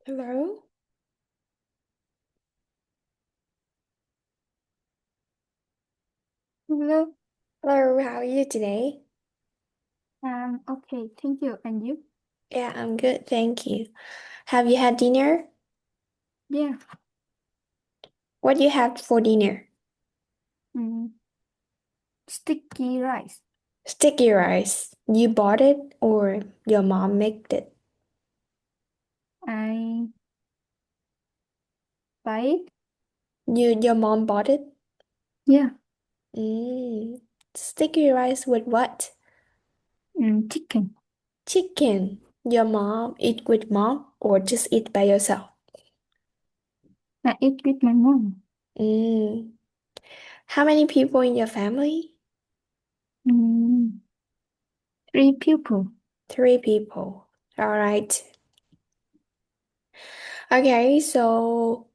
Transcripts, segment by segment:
Hello. Hello. Hello, how are you today? Okay, thank you. And you? Yeah, I'm good, thank you. Have you had dinner? Yeah. What do you have for dinner? Mm, sticky rice. Sticky rice. You bought it or your mom made it? I buy it. Your mom bought it? Yeah. Mm. Sticky rice with what? Chicken. Chicken. Your mom eat with mom or just eat by yourself? I eat with my mom. Mm. How many people in your family? Mm, three people. Three people. All right. Okay, so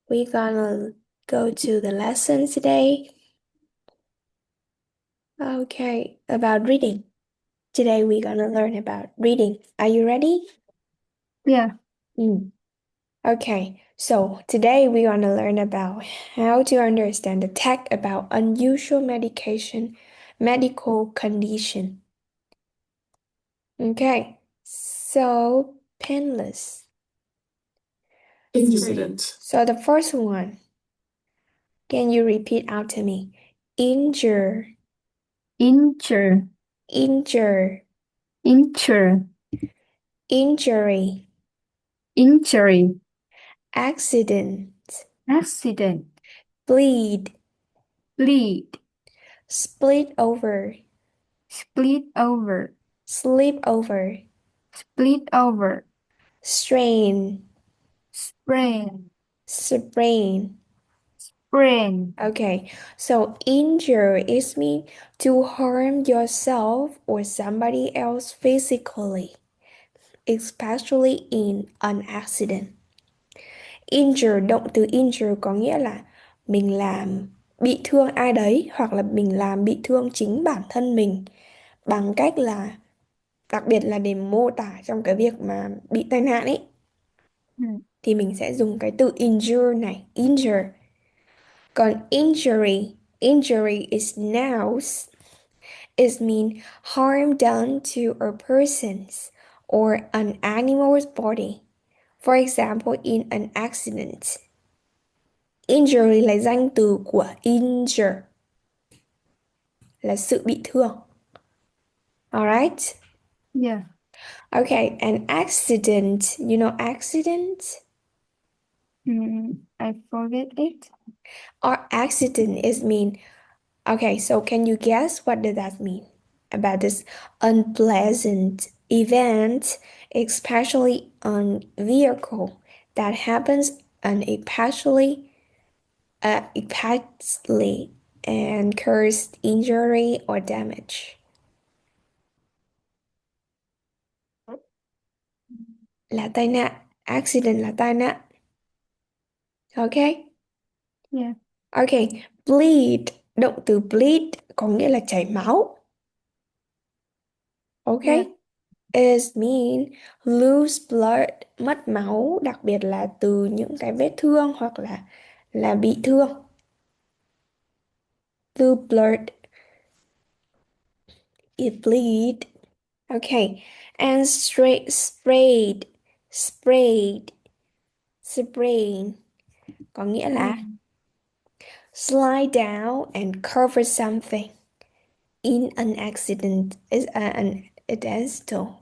we're gonna go to the lesson today. Okay, about reading. Today we're gonna learn about reading. Are you ready? Yeah. Mm. Okay, so today we're gonna learn about how to understand the text about unusual medical condition. Okay, so painless. Incident. So the first one, can you repeat out to me? Injure, Injure. injure, Injure. injury, Injury. accident, Accident. bleed, Bleed. split over, Split over. slip over, Split over. strain, Sprain. sprain. Sprain. Okay, so injure is mean to harm yourself or somebody else physically, especially in an accident. Injure, động từ injure có nghĩa là mình làm bị thương ai đấy hoặc là mình làm bị thương chính bản thân mình bằng cách là đặc biệt là để mô tả trong cái việc mà bị tai nạn ấy Mm, thì mình sẽ dùng cái từ injure này, injure. Còn injury is nouns, is mean harm done to a person's or an animal's body. For example, in an accident. Injury là danh từ của injure, là sự bị thương. Alright? Yeah. Okay, an accident. You know accident? I forget it. Or accident is mean. Okay, so can you guess what does that mean about this unpleasant event, especially on vehicle that happens unexpectedly and cause injury or damage? Là tai nạn, accident là tai nạn. Okay? Yeah. Okay, bleed, động từ bleed có nghĩa là chảy máu. Yeah. Okay? Is mean lose blood, mất máu, đặc biệt là từ những cái vết thương hoặc là bị thương. Lose blood, it bleed. Okay, and sprayed, sprain có nghĩa là Mm, slide down and cover something in an accident is an accidental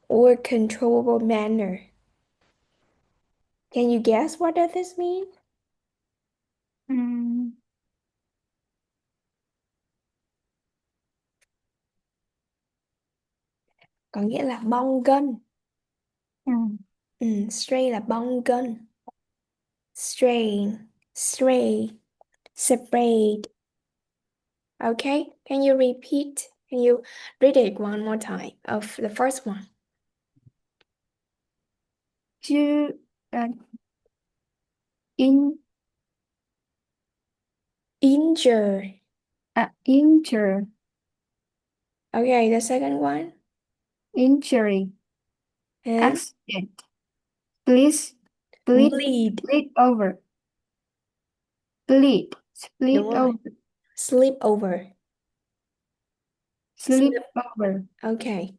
or controllable manner. Can you guess what does this mean? mm, Có nghĩa là bong gân. mm. Stray là bong gân. Strain, stray, sprayed. Okay, can you repeat? Can you read it one more time of the first one? To uh, in Injure. injure. Okay, the second one Injury. and Accident. Please. Split. Bleed. Split over. Split. Đúng Split rồi. over. Sleep over. Slip Sleep. over. Okay.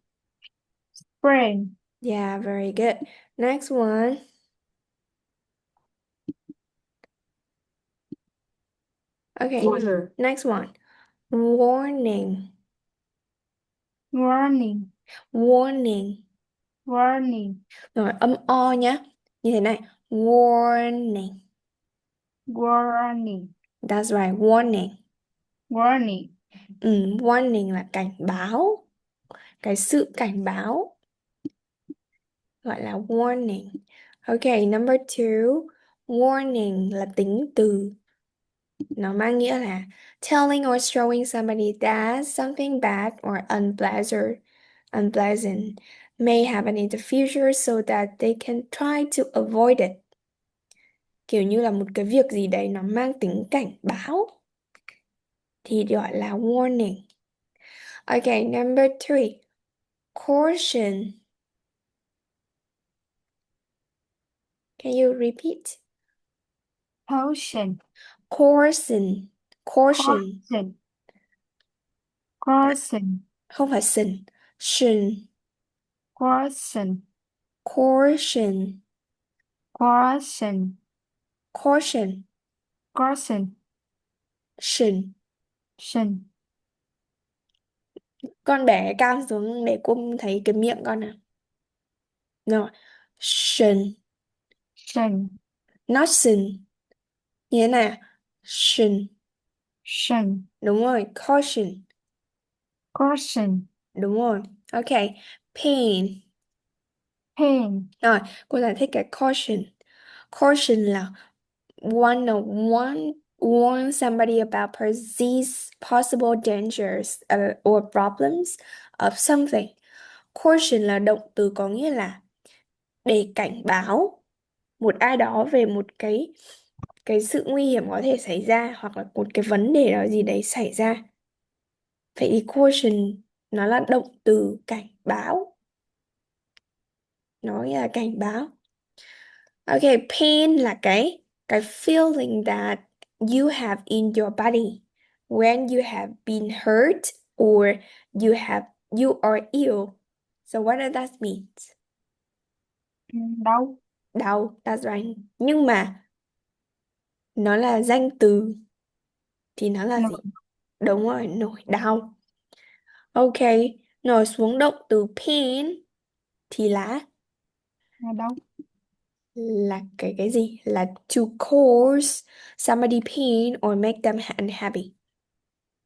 Sprain. Yeah, very good. Next one. Okay. Order. Next one. Warning. Warning. Warning. Warning. Rồi âm o nhá. Như thế này. Warning. Warning. That's right. Warning. Warning. Warning là cảnh báo. Cái sự cảnh báo gọi là warning. Okay, number two. Warning là tính từ. Nó mang nghĩa là telling or showing somebody that something bad or unpleasant may happen in the future so that they can try to avoid it. Kiểu như là một cái việc gì đấy nó mang tính cảnh báo thì gọi là warning. Okay, number three. Caution. Can you repeat? Caution. Caution. Caution. Caution. Caution. Không phải sin. Shin. Caution. Caution. Caution. Caution. Caution. Shin. Shin. Con bẻ cam xuống để cô thấy cái miệng con nào. Rồi. Shin. Shin. Not sin. Như thế nào? Shin. Shin. Đúng rồi. Caution. Caution. Đúng rồi. Ok. Pain. Pain. Rồi, cô giải thích cái caution. Caution là warn somebody about perceived possible dangers or problems of something. Caution là động từ có nghĩa là để cảnh báo một ai đó về một cái sự nguy hiểm có thể xảy ra hoặc là một cái vấn đề đó gì đấy xảy ra. Vậy thì caution nó là động từ cảnh báo. Nó nghĩa là cảnh báo. Okay, pain là cái feeling that you have in your body when you have been hurt or you are ill. So what does that mean? Đau. Đau, that's right. Nhưng mà nó là danh từ thì nó là gì? Nổi. Đúng rồi, nỗi đau. Ok, rồi xuống động từ pain thì Đau. là cái gì? Là to cause somebody pain or make them unhappy.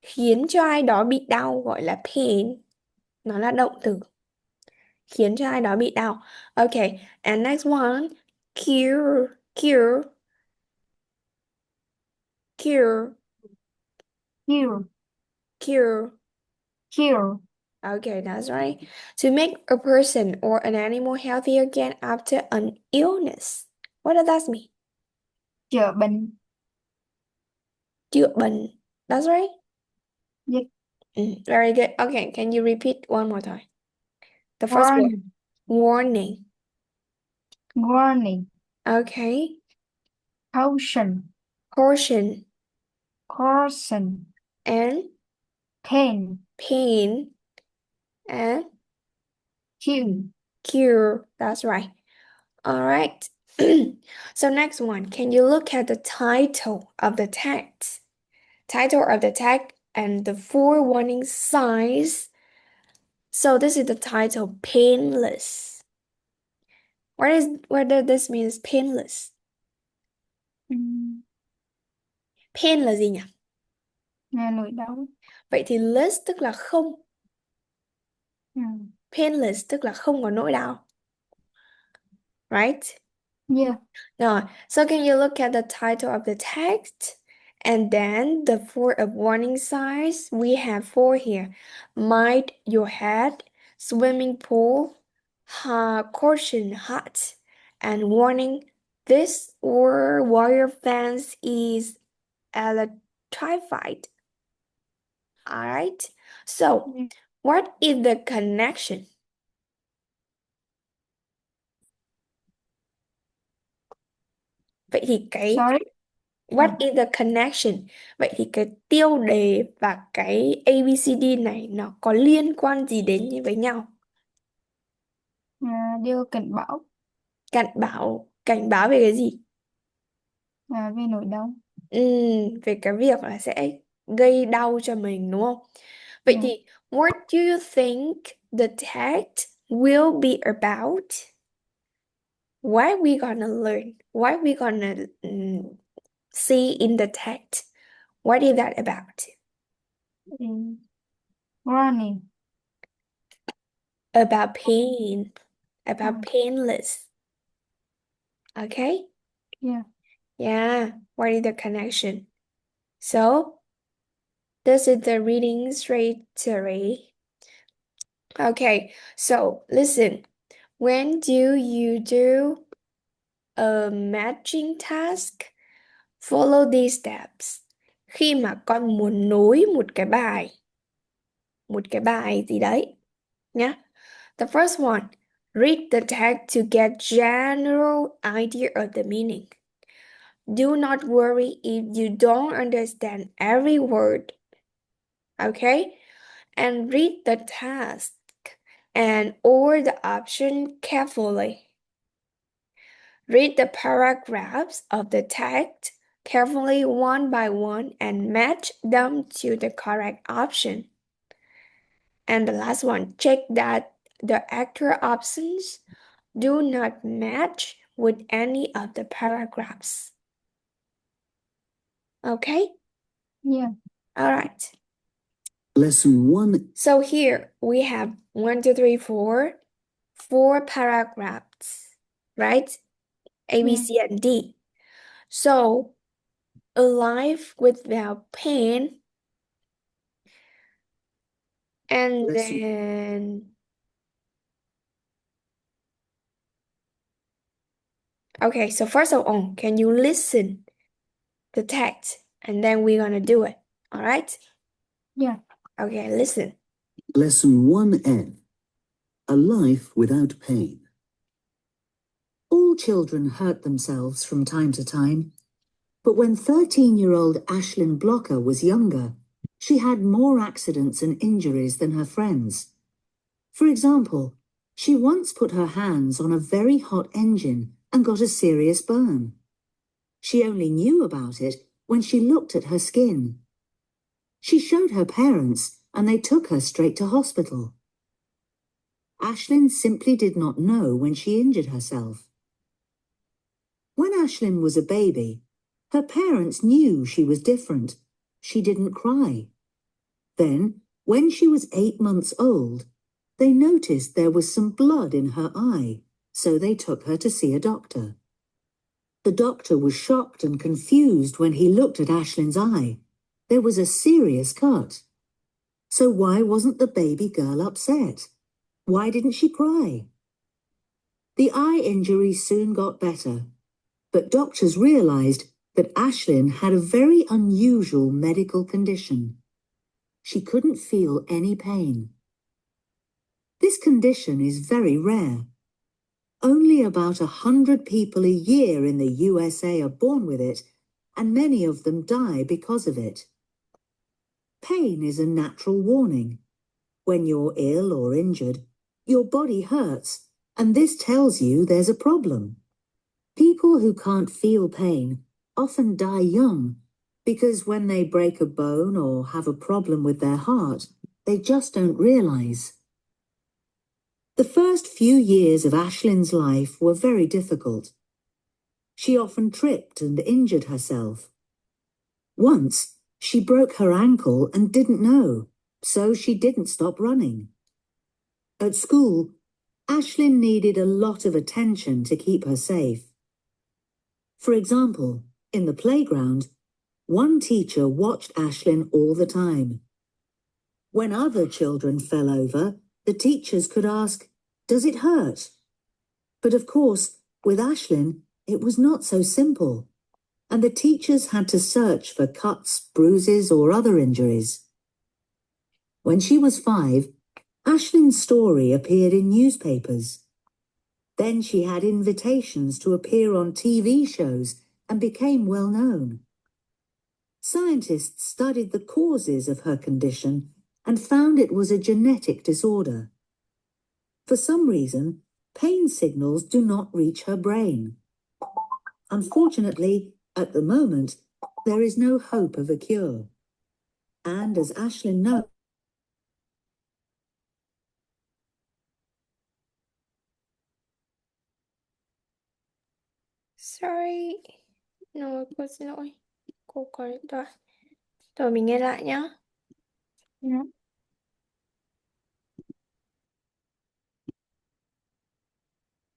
Khiến cho ai đó bị đau gọi là pain. Nó là động từ. Khiến cho ai đó bị đau. Ok, and next one. Cure, cure, cure, Cure. cure. Cure. Okay, that's right. To make a person or an animal healthy again after an illness. What does that mean? Chữa bệnh. Chữa bệnh. That's right. Yes. Very good. Okay, can you repeat one more time? The first word. Warning. Warning. Warning. Okay. Caution. Caution Caution. and Pain. pain and Cure. cure. That's right. All right. So next one, can you look at the title of the text? Title of the text and the four warning signs. So this is the title, painless. What does this means painless? Pain là gì nhỉ? Nghe nỗi đau. Vậy thì less tức là không. Painless tức là không có nỗi đau. Right? Yeah. Now, so can you look at the title of the text? And then the four of warning signs, we have four here. Mind your head, swimming pool, caution hot, and warning this or wire fence is electrified. Alright, so Yeah. what is the connection? Vậy thì cái Sorry. what is the connection? Vậy thì cái tiêu đề và cái ABCD này nó có liên quan gì đến với nhau? Điều cảnh báo. Cảnh báo về cái gì? Về nỗi đau. Về cái việc là sẽ gây đau cho mình đúng không? Vậy Yeah. thì what do you think the text will be about? What we gonna learn? What we gonna see in the text? What is that about? Mm. Running. About pain, about Mm. painless. Okay? Yeah. Yeah. What is the connection? So, this is the reading strategy. Okay, so listen. When do you do a matching task? Follow these steps. Khi mà con muốn nối một cái bài gì đấy nhá. The first one, read the text to get general idea of the meaning. Do not worry if you don't understand every word, okay? And read the task and or the option carefully. Read the paragraphs of the text carefully one by one and match them to the correct option. And the last one, check that the accurate options do not match with any of the paragraphs. Okay? Yeah. All right. Lesson 1. So here we have 1, 2, 3, 4, 4 paragraphs, right? A, B, Yeah. C, and D. So a life without pain, and then okay, so first of all, can you listen the text and then we're gonna do it. All right? Yeah. Okay, listen. Lesson 1N. A life without pain. All children hurt themselves from time to time, but when 13-year-old Ashlyn Blocker was younger, she had more accidents and injuries than her friends. For example, she once put her hands on a very hot engine and got a serious burn. She only knew about it when she looked at her skin. She showed her parents, and they took her straight to hospital. Ashlyn simply did not know when she injured herself. When Ashlyn was a baby, her parents knew she was different. She didn't cry. Then, when she was 8 months old, they noticed there was some blood in her eye, so they took her to see a doctor. The doctor was shocked and confused when he looked at Ashlyn's eye. There was a serious cut. So why wasn't the baby girl upset? Why didn't she cry? The eye injury soon got better, but doctors realized that Ashlyn had a very unusual medical condition. She couldn't feel any pain. This condition is very rare. Only about 100 people a year in the USA are born with it, and many of them die because of it. Pain is a natural warning. When you're ill or injured, your body hurts, and this tells you there's a problem. People who can't feel pain often die young because when they break a bone or have a problem with their heart, they just don't realize. The first few years of Ashlyn's life were very difficult. She often tripped and injured herself. Once, she broke her ankle and didn't know, so she didn't stop running. At school, Ashlyn needed a lot of attention to keep her safe. For example, in the playground, one teacher watched Ashlyn all the time. When other children fell over, the teachers could ask, "Does it hurt?" But of course, with Ashlyn, it was not so simple, and the teachers had to search for cuts, bruises, or other injuries. When she was 5, Ashlyn's story appeared in newspapers. Then she had invitations to appear on TV shows and became well known. Scientists studied the causes of her condition and found it was a genetic disorder. For some reason, pain signals do not reach her brain. Unfortunately, at the moment, there is no hope of a cure. And as Ashlyn knows, Sorry. No, cô xin lỗi. Cô có rồi. Rồi mình nghe lại nhá. Dạ.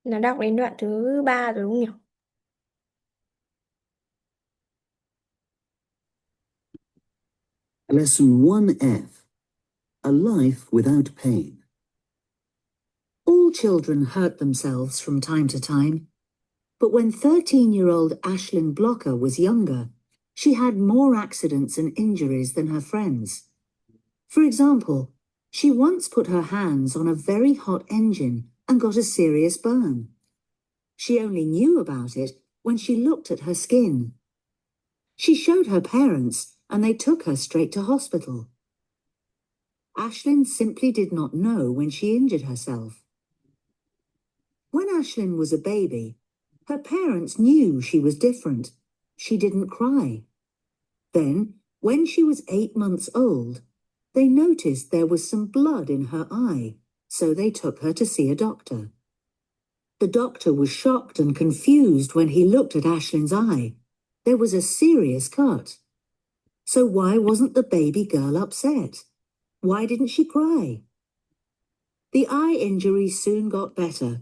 Nó đọc đến đoạn thứ 3 rồi đúng không nhỉ? Lesson 1F, A Life Without Pain. All children hurt themselves from time to time, but when 13-year-old Ashlyn Blocker was younger, she had more accidents and injuries than her friends. For example, she once put her hands on a very hot engine and got a serious burn. She only knew about it when she looked at her skin. She showed her parents and they took her straight to hospital. Ashlyn simply did not know when she injured herself. When Ashlyn was a baby, her parents knew she was different. She didn't cry. Then, when she was 8 months old, they noticed there was some blood in her eye, so they took her to see a doctor. The doctor was shocked and confused when he looked at Ashlyn's eye. There was a serious cut. So why wasn't the baby girl upset? Why didn't she cry? The eye injury soon got better,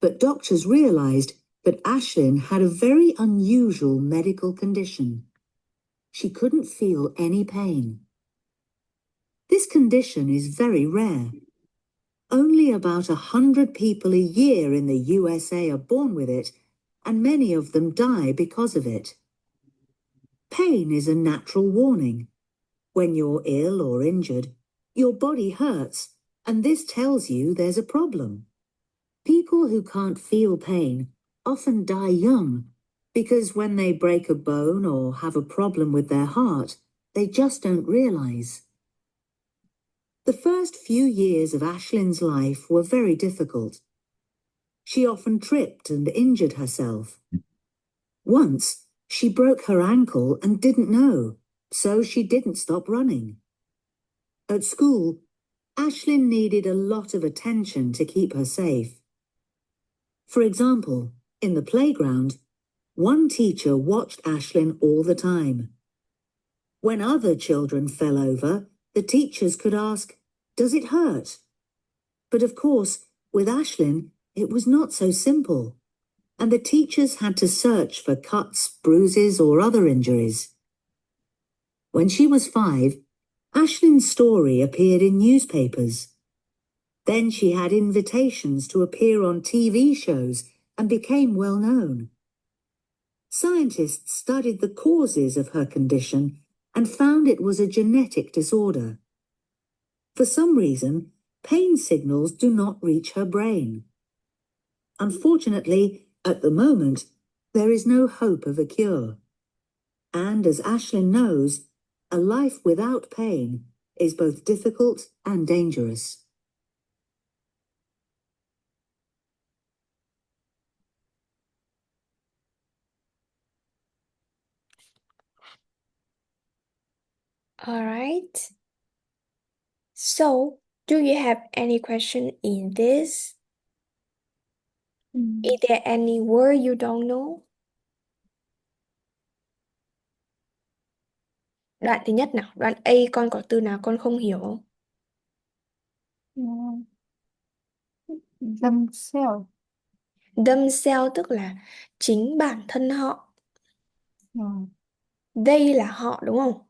but doctors realized that Ashlyn had a very unusual medical condition. She couldn't feel any pain. This condition is very rare. Only about 100 people a year in the USA are born with it, and many of them die because of it. Pain is a natural warning. When you're ill or injured, your body hurts, and this tells you there's a problem. People who can't feel pain often die young because when they break a bone or have a problem with their heart, they just don't realize. The first few years of Ashlyn's life were very difficult. She often tripped and injured herself. Once, she broke her ankle and didn't know, so she didn't stop running. At school, Ashlyn needed a lot of attention to keep her safe. For example, in the playground, one teacher watched Ashlyn all the time. When other children fell over, the teachers could ask, "Does it hurt?" But of course, with Ashlyn, it was not so simple, and the teachers had to search for cuts, bruises, or other injuries. When she was 5, Ashlyn's story appeared in newspapers. Then she had invitations to appear on TV shows and became well known. Scientists studied the causes of her condition and found it was a genetic disorder. For some reason, pain signals do not reach her brain. Unfortunately, at the moment, there is no hope of a cure. And as Ashlyn knows, a life without pain is both difficult and dangerous. All right. So, do you have any question in this? Ừ. Is there any word you don't know? Đoạn thứ nhất nào, đoạn A con có từ nào con không hiểu không? Dạ. Themselves. Themselves tức là chính bản thân họ. Dạ. Đây là họ đúng không?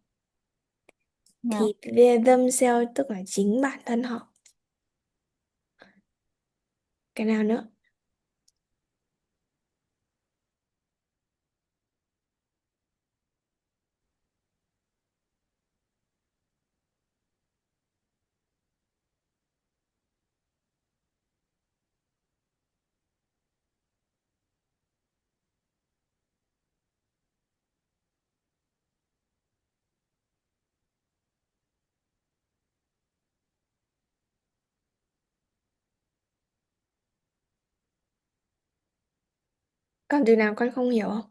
Dạ. Thì themselves tức là chính bản thân họ. Cái nào nữa? Còn từ nào con không hiểu không?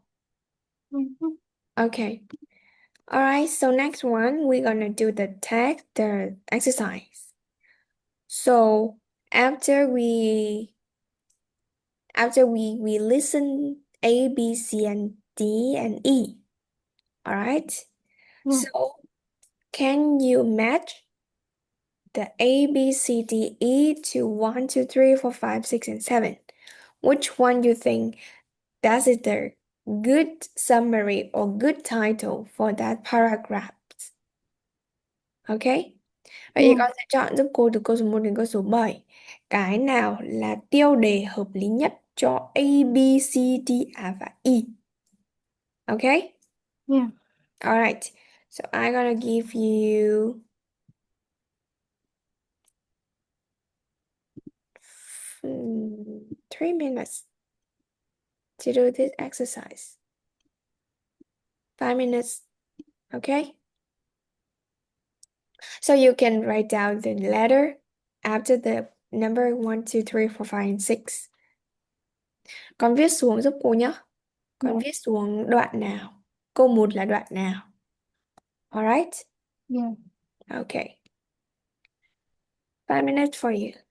Mhm. Okay. Alright, so next one, we're gonna do the text, the exercise. So after we listen A, B, C, and D and E. Alright. Yeah. So can you match the A, B, C, D, E to 1, 2, 3, 4, 5, 6, and 7? Which one you think that is the good summary or good title for that paragraph? Okay? Vậy thì Yeah. con sẽ chọn giúp cô từ câu số 1 đến câu số 7. Cái nào là tiêu đề hợp lý nhất cho A, B, C, D, và E? Okay? Yeah. Alright. So I'm gonna give you 3 minutes to do this exercise. 5 minutes. Okay? So you can write down the letter after the number 1, 2, 3, 4, 5, and 6. Con viết xuống giúp cô nhé. Con Yeah. viết xuống đoạn nào. Câu 1 là đoạn nào. Alright? Yeah. Okay. 5 minutes for you.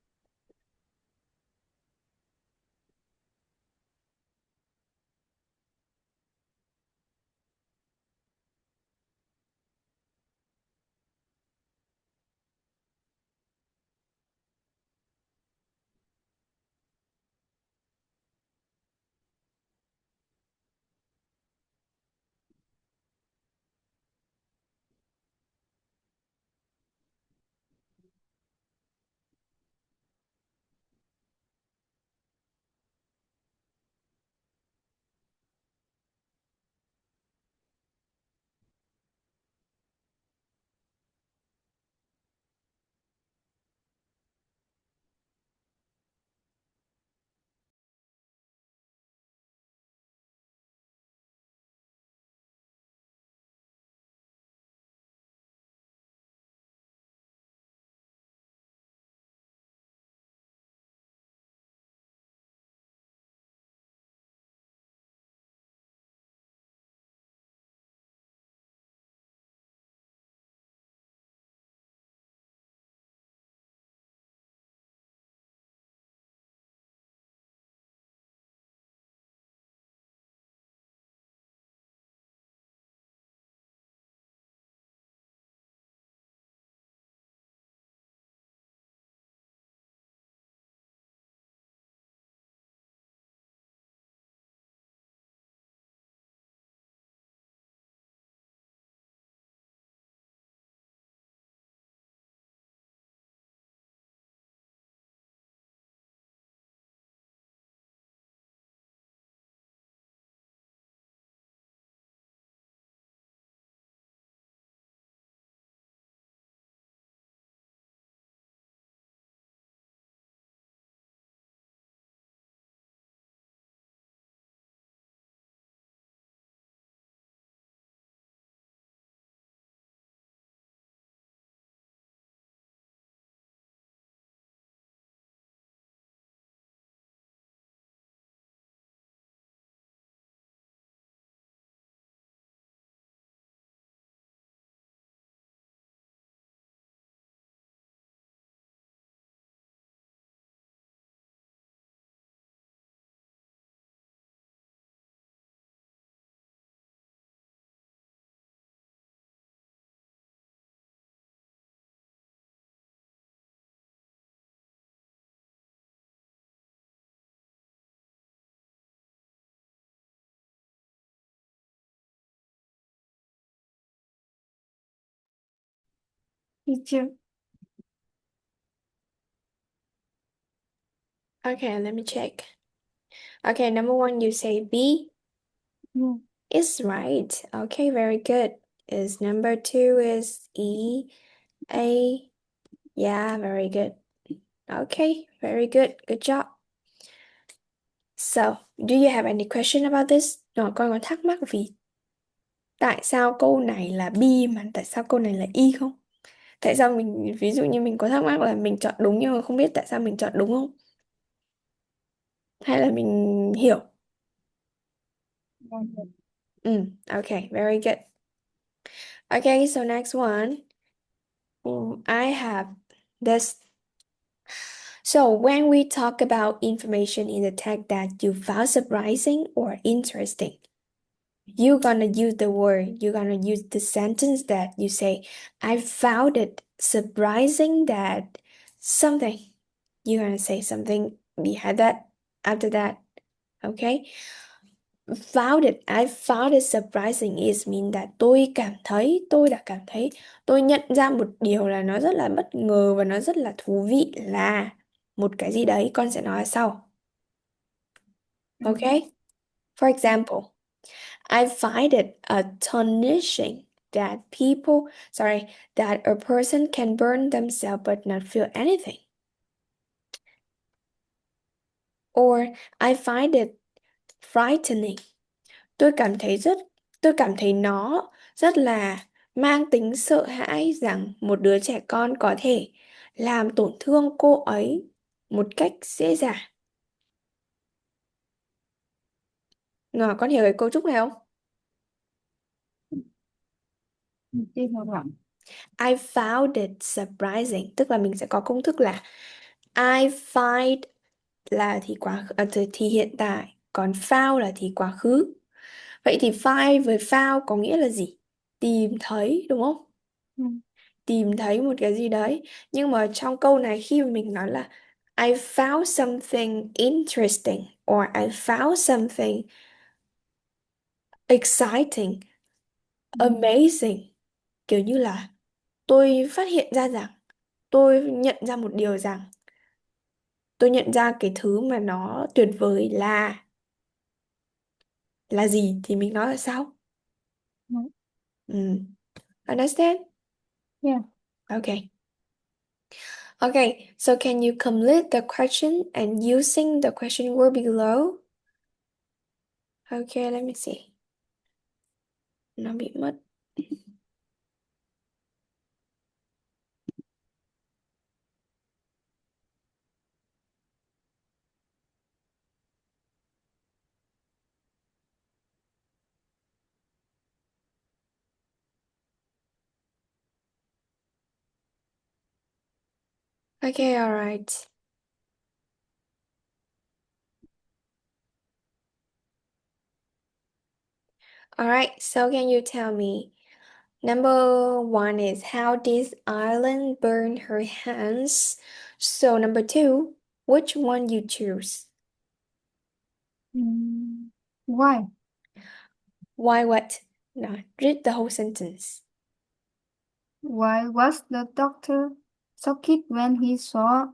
Teacher. Okay, let me check. Okay, number 1, you say B. Yeah. It's right. Okay, very good. Is number 2 is E, A. Yeah, very good. Okay, very good. Good job. So, do you have any question about this? Rồi, con có thắc mắc vì tại sao câu này là B mà tại sao câu này là Y không? Tại sao mình, ví dụ như mình có thắc mắc là mình chọn đúng nhưng mà không biết tại sao mình chọn đúng không? Hay là mình hiểu? Okay, very good. Okay, so next one. I have this. So when we talk about information in the text that you found surprising or interesting, you're gonna use the word, you're gonna use the sentence that you say, I found it surprising that something. You're gonna say something behind that, after that. Okay? I found it surprising is mean that tôi đã cảm thấy, tôi nhận ra một điều là nó rất là bất ngờ và nó rất là thú vị là một cái gì đấy, con sẽ nói sau. Okay? For example, I find it astonishing that that a person can burn themselves but not feel anything. Or I find it frightening. Tôi cảm thấy rất, tôi cảm thấy nó rất là mang tính sợ hãi rằng một đứa trẻ con có thể làm tổn thương cô ấy một cách dễ dàng. Ngờ con hiểu cái cấu trúc này không? Chưa hiểu lắm. I found it surprising, tức là mình sẽ có công thức là I find là thì hiện tại, còn found là thì quá khứ. Vậy thì find với found có nghĩa là gì? Tìm thấy, đúng không? Ừ. Tìm thấy một cái gì đấy. Nhưng mà trong câu này khi mà mình nói là I found something interesting or I found something exciting, amazing, kiểu như là tôi phát hiện ra rằng, tôi nhận ra một điều rằng, tôi nhận ra cái thứ mà nó tuyệt vời là gì thì mình nói là sao? Ừ. Ừ. Understand? Yeah. Okay. Okay, so can you complete the question and using the question word below? Okay, let me see. Nó bị mất. Okay, all right. All right, so can you tell me? Number one is how did Island burn her hands? So number two, which one you choose? Why? Why what? No, read the whole sentence. Why was the doctor shocked when he saw?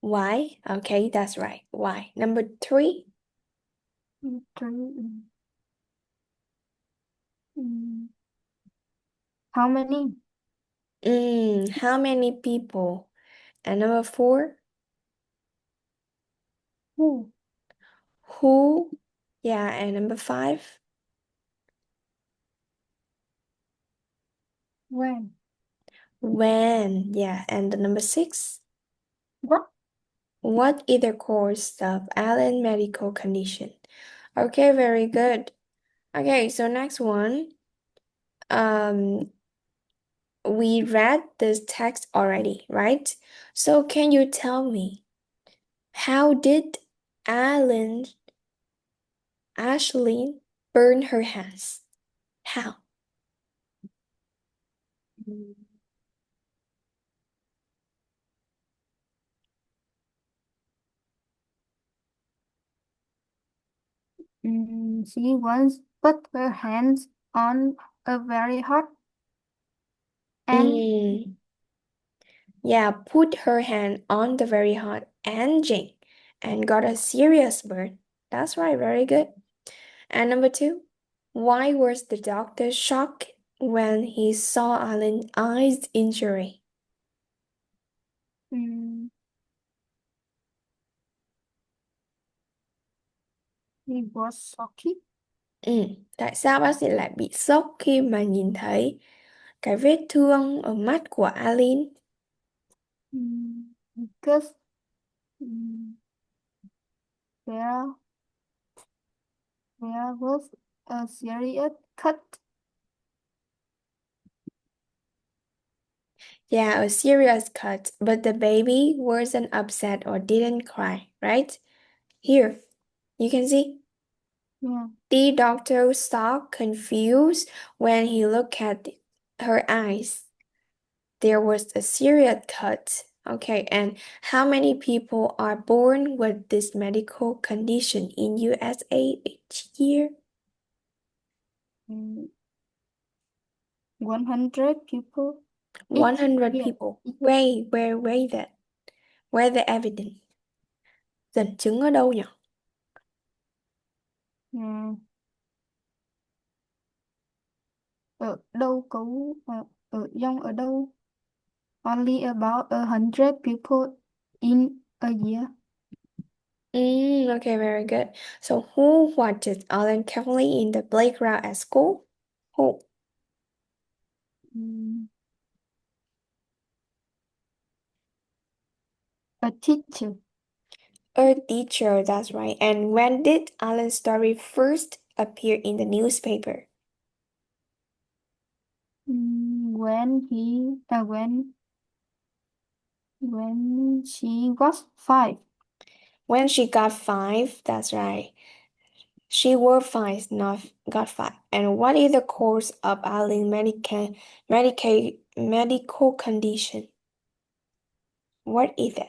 Why? Okay, that's right. Why? Number three. Mm, how many? How many people? And number four, Who? who? Yeah, and number five, When? when? Yeah, and the number six, What? what is the cause of Allen medical condition? Okay, very good. Okay, so next one. Um, we read this text already, right? So can you tell me how did Alan Ashley burn her hands? How? She once put her hands on a very hot and Mm, yeah, put her hand on the very hot engine and got a serious burn. That's right, very good. And number two, why was the doctor shocked when he saw Alan's eyes injury? mm, he was shocked. Tại sao bác sĩ lại bị sốc khi mà nhìn thấy cái vết thương ở mắt của Aline? Because there There was a serious cut. Yeah, a serious cut, but the baby wasn't upset or didn't cry, right? Here, you can see. Yeah. The doctor stopped confused when he looked at her eyes. There was a serious cut. Okay, and how many people are born with this medical condition in USA each year? 100 people each 100 year. people. Where that? Where the evidence? Dẫn chứng ở đâu nhỉ? Ừ. Ở đâu có ở dòng ở đâu? Only about 100 people in a year. Okay, very good. So who watches Alan carefully in the playground at school? Who? Mm, a teacher. A teacher, that's right. And when did Alan's story first appear in the newspaper? When she was 5. When she got 5, that's right. She wore 5, not got 5. And what is the cause of Alan's medical condition? What is it?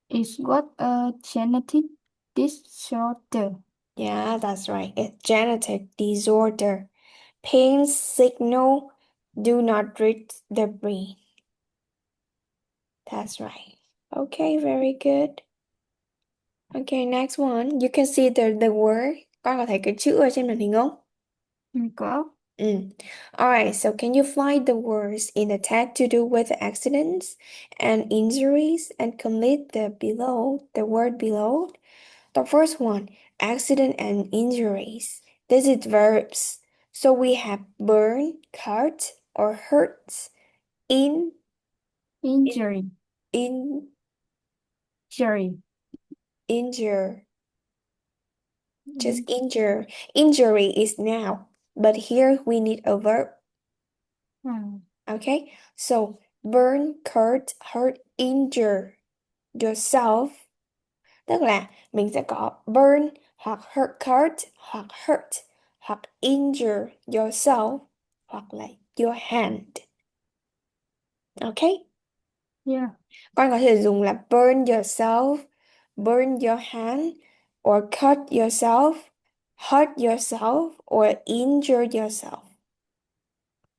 It's got a genetic disorder. Yeah, that's right. It's genetic disorder. Pain signal do not reach the brain. That's right. Okay, very good. Okay, next one. You can see the word. Con có thấy cái chữ ở trên màn hình không? Có. Alright, so can you find the words in the text to do with accidents and injuries and complete the word below? The first one, accident and injuries. This is verbs. So we have burn, cut, or hurt, in, Injury. in, Injury. injure, just Mm, injure. Injury is now, but here we need a verb. Okay, so burn, cut, hurt, injure yourself. Tức là mình sẽ có burn hoặc hurt hoặc injure yourself hoặc là your hand. Okay? Yeah. Con có thể dùng là burn yourself, burn your hand, or cut yourself, hurt yourself, or injure yourself.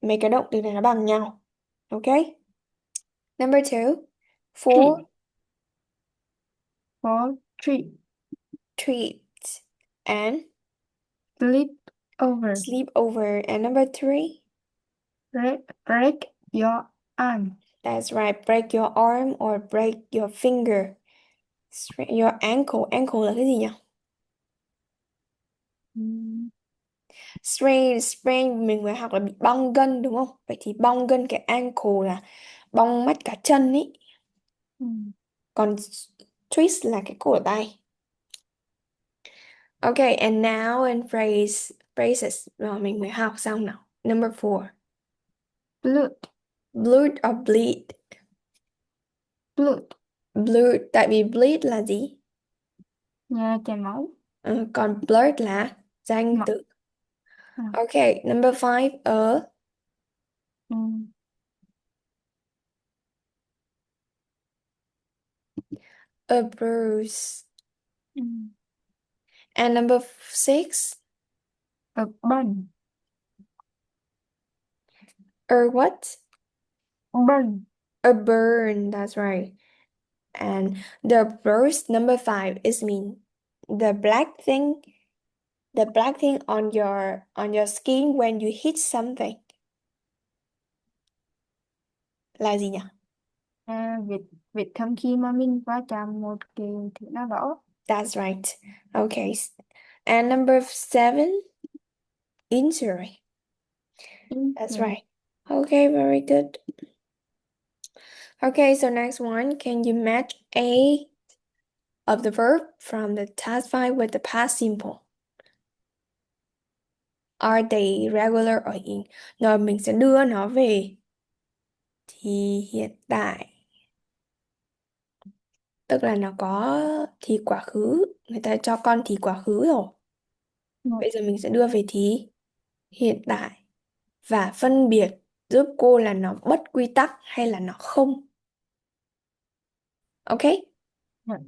Mấy cái động từ này nó bằng nhau. Okay? Number 2, for Treat. For treat. treat and Sleep over. sleep over. And number 3, Break your arm. that's right, break your arm or break your finger. Your ankle. Ankle là cái gì nhỉ? Mm, Sprain mình phải học là bị bong gân đúng không? Vậy thì bong gân cái ankle là bong mất cả chân ý. mm. Còn twist là cái cổ tay. Okay, and now in phrases rồi mình mới học xong nào. Number 4. Blood. Blood or bleed? Blood. Blood, tại vì bleed là gì? Nhà chảy máu. Còn blood là danh Máu. từ. Okay, number 5, Mm, a bruise. mm. And number 6, A burn. what? Burn. A burn, that's right. And the bruise, number 5, is mean the black thing, on your skin when you hit something. Là gì nhỉ? Vết thâm khi mà mình va chạm một cái thứ nào đó. That's right. Okay. And number 7, injury. That's Injury. right. Okay, very good. Okay, so next one, can you match A of the verb from the task file with the past simple? Are they regular or in? Rồi mình sẽ đưa nó về thì hiện tại. Tức là nó có thì quá khứ. Người ta cho con thì quá khứ rồi. Yeah. Bây giờ mình sẽ đưa về thì hiện tại. Và phân biệt giúp cô là nó bất quy tắc hay là nó không. Ok? Yeah.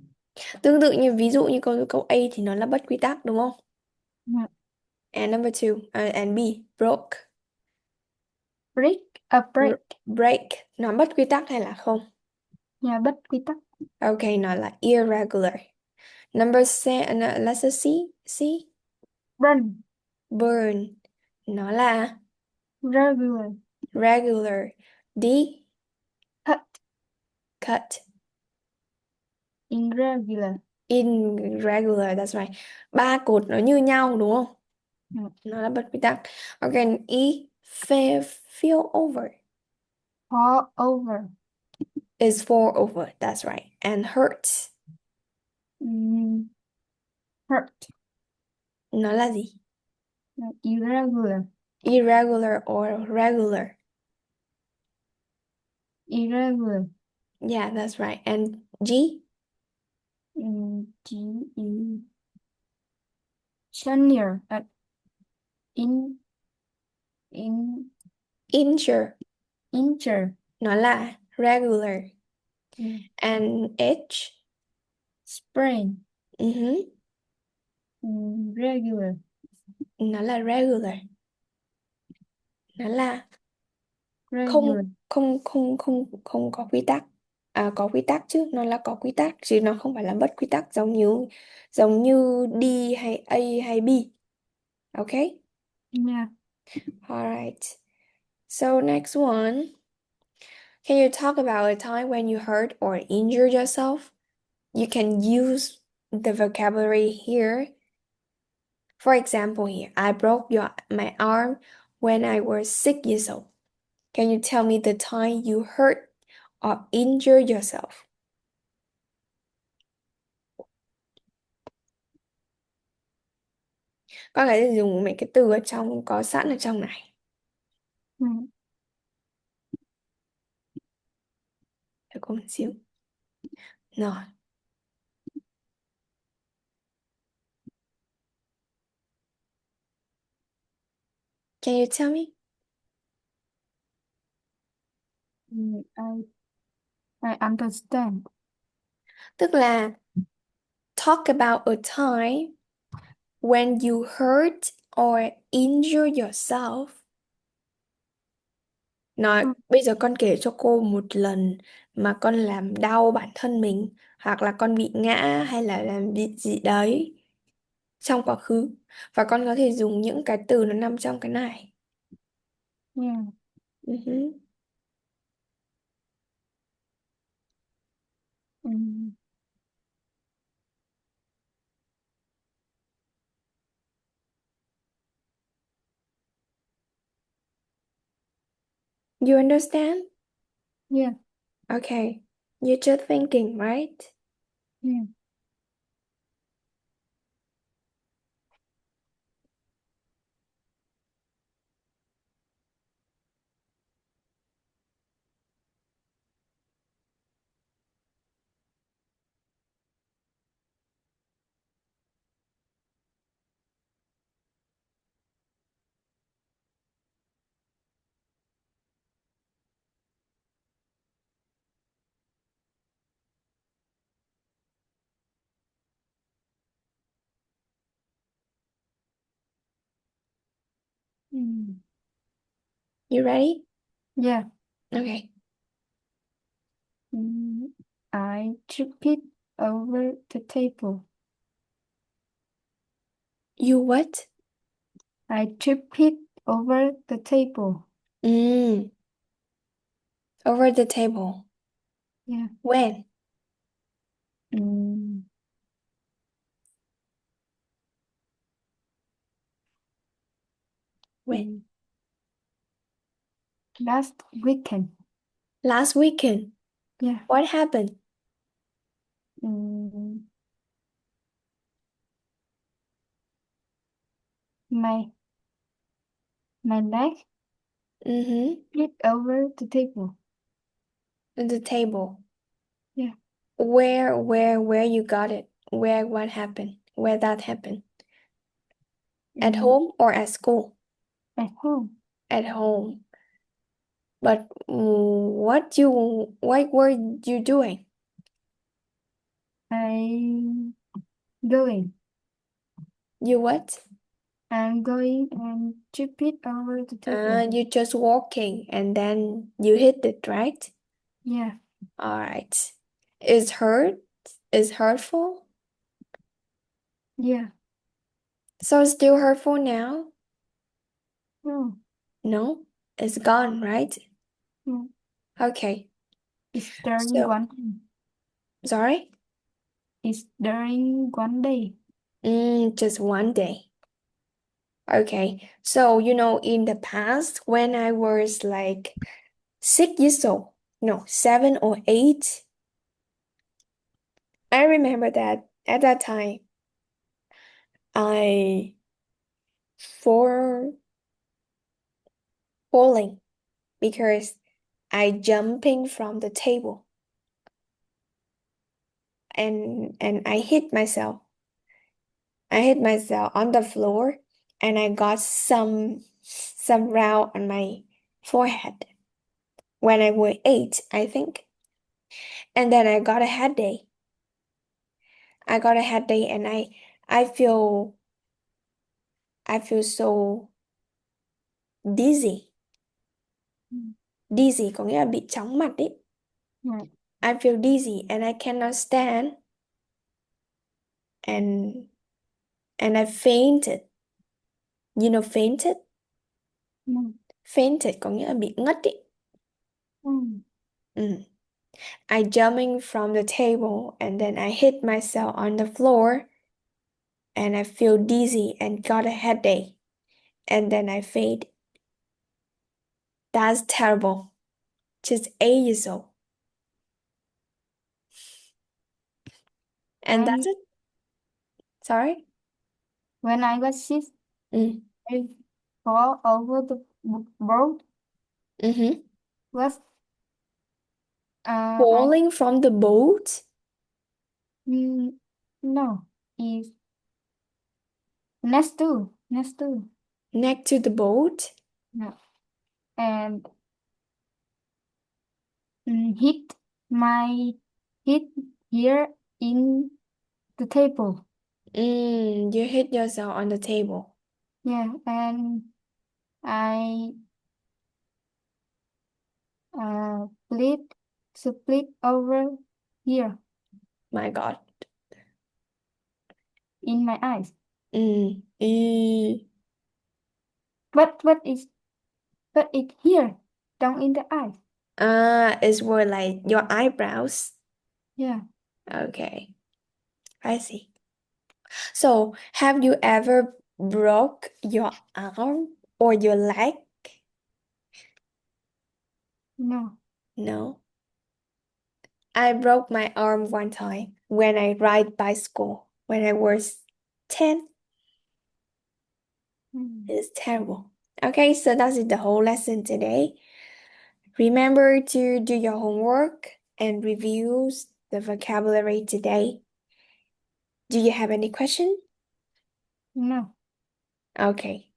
Tương tự như ví dụ như câu A thì nó là bất quy tắc đúng không? Yeah. And number two, and B, broke. Break, a break. Break, nó bất quy tắc hay là không? Yeah, bất quy tắc. Ok, nó là irregular. Number seven, let's see, C. Run, Burn, nó là regular. regular. D. Cut, Cut, irregular. irregular, that's right. Ba cột nó như nhau đúng không? Yeah. Nó là bất quy tắc. Ok, E. Feel over Fall over. is fall over, that's right. And hurt, Mm, hurt. nó là gì? Yeah, irregular. Irregular or regular. Irregular. Yeah, that's right. And G. G E. Senior. In Injure, injure. nó là regular. Yeah. And H. Sprain. Mhm, Regular. nó là regular. Nó là Regular. không có quy tắc. À, có quy tắc chứ, nó là có quy tắc chứ nó không phải là bất quy tắc giống như D hay A hay B. Okay? Yeah. All right. So next one. Can you talk about a time when you hurt or injured yourself? You can use the vocabulary here. For example, here, I broke my arm when I was 6 years old. Can you tell me the time you hurt or injured yourself? Con có thể dùng mấy cái từ ở trong có sẵn ở trong này. Mm. Để cô một xíu. Rồi. Can you tell me? I understand. Tức là talk about a time when you hurt or injure yourself. Nói, Mm. bây giờ con kể cho cô một lần mà con làm đau bản thân mình hoặc là con bị ngã hay là làm bị gì đấy trong quá khứ. Và con có thể dùng những cái từ nó nằm trong cái này. Yeah. Mhm. Mm. You understand? Yeah. Okay. You're just thinking, right? Yeah. Mm. You ready? Yeah. Okay. I tripped over the table. You what? I tripped over the table. Mm. Over the table. Yeah. When? Mm. When? Last weekend. Last weekend. Yeah. What happened? Mm, my leg Mm-hmm. flipped over the table. The table. Yeah. Where you got it? What happened? Where that happened? At Mm, home or at school? at home. At home. But what were you doing? I going. You what? I'm going and chip it over the table. You just walking and then you hit it, right? Yeah. All right. Is hurt? Is hurtful? Yeah. So it's still hurtful now? No. No? It's gone, right? No. Okay. It's during So, one day. sorry? It's during one day. Just one day. Okay. So, in the past, when I was like 6 years old, no, 7 or 8, I remember that at that time, I for falling because I jumping from the table and I hit myself. I hit myself on the floor and I got some round on my forehead when I was 8, I think. And then I got a headache. I got a headache and I feel I feel so dizzy. Mm. Dizzy có nghĩa là bị chóng mặt ấy. Yeah. I feel dizzy and I cannot stand and I fainted. You know fainted? No. Fainted có nghĩa là bị ngất ý. Mm. Mm. I jumping from the table and then I hit myself on the floor and I feel dizzy and got a headache and then I faint. That's terrible. Just 8 years old. And that's When it. Sorry? when I was 6, Mm. I fall over the boat. Mm-hmm. Was I Falling from the boat mm, no is next to next to the boat. no and hit my hit here in the table. You hit yourself on the table. Yeah, and I split split over here My God. in my eyes. Mm. But it here down in the eyes. It's more like your eyebrows. Yeah. Okay, I see. So, have you ever broke your arm or your leg? No. No. I broke my arm one time when I ride bicycle when I was 10. Mm. It's terrible. Okay, so that's the whole lesson today. Remember to do your homework and review the vocabulary today. Do you have any question? No. Okay.